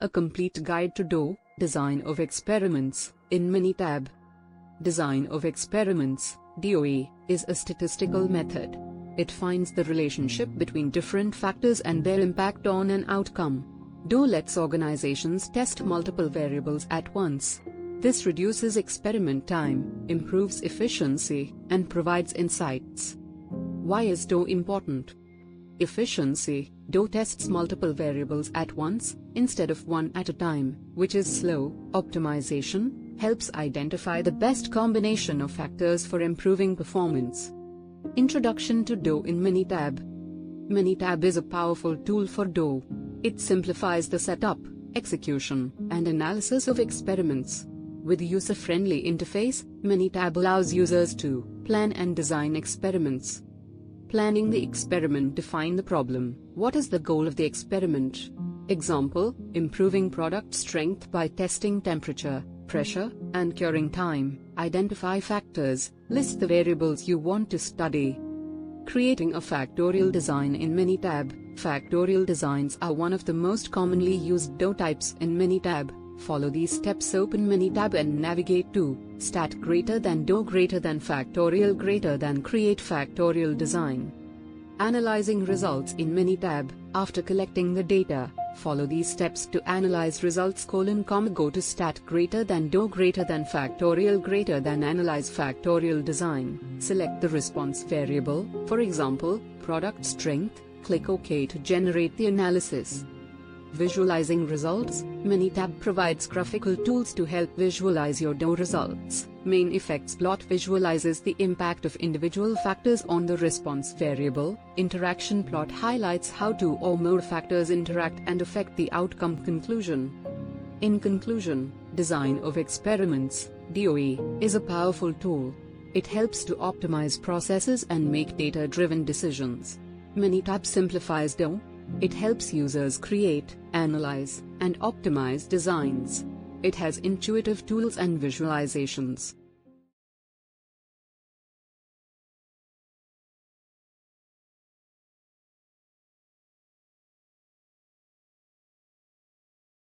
A complete guide to DOE, design of experiments, in Minitab. Design of experiments, DOE, is a statistical method. It finds the relationship between different factors and their impact on an outcome. DOE lets organizations test multiple variables at once. This reduces experiment time, improves efficiency, and provides insights. Why is DOE important? Efficiency: DOE tests multiple variables at once, instead of one at a time, which is slow. Optimization helps identify the best combination of factors for improving performance. Introduction to DOE in Minitab. Minitab is a powerful tool for DOE. It simplifies the setup, execution, and analysis of experiments. With a user-friendly interface, Minitab allows users to plan and design experiments. Planning the experiment: define the problem. What is the goal of the experiment? Example: improving product strength by testing temperature, pressure, and curing time. Identify factors. List the variables you want to study. Creating a factorial design in Minitab. Factorial designs are one of the most commonly used DOE types in Minitab. Follow these steps. Open Minitab and navigate to Stat greater than DOE greater than factorial greater than create factorial design. Analyzing results in Minitab. After collecting the data, follow these steps to analyze results: go to Stat greater than DOE greater than factorial greater than analyze factorial design. Select the response variable, for example, product strength. Click OK to generate the analysis. Visualizing results. Minitab provides graphical tools to help visualize your DOE results. Main effects plot visualizes the impact of individual factors on the response variable. Interaction plot highlights how two or more factors interact and affect the outcome. Conclusion. In conclusion, design of experiments, DOE, is a powerful tool. It helps to optimize processes and make data-driven decisions. Minitab simplifies DOE. It helps users create, analyze, and optimize designs. It has intuitive tools and visualizations.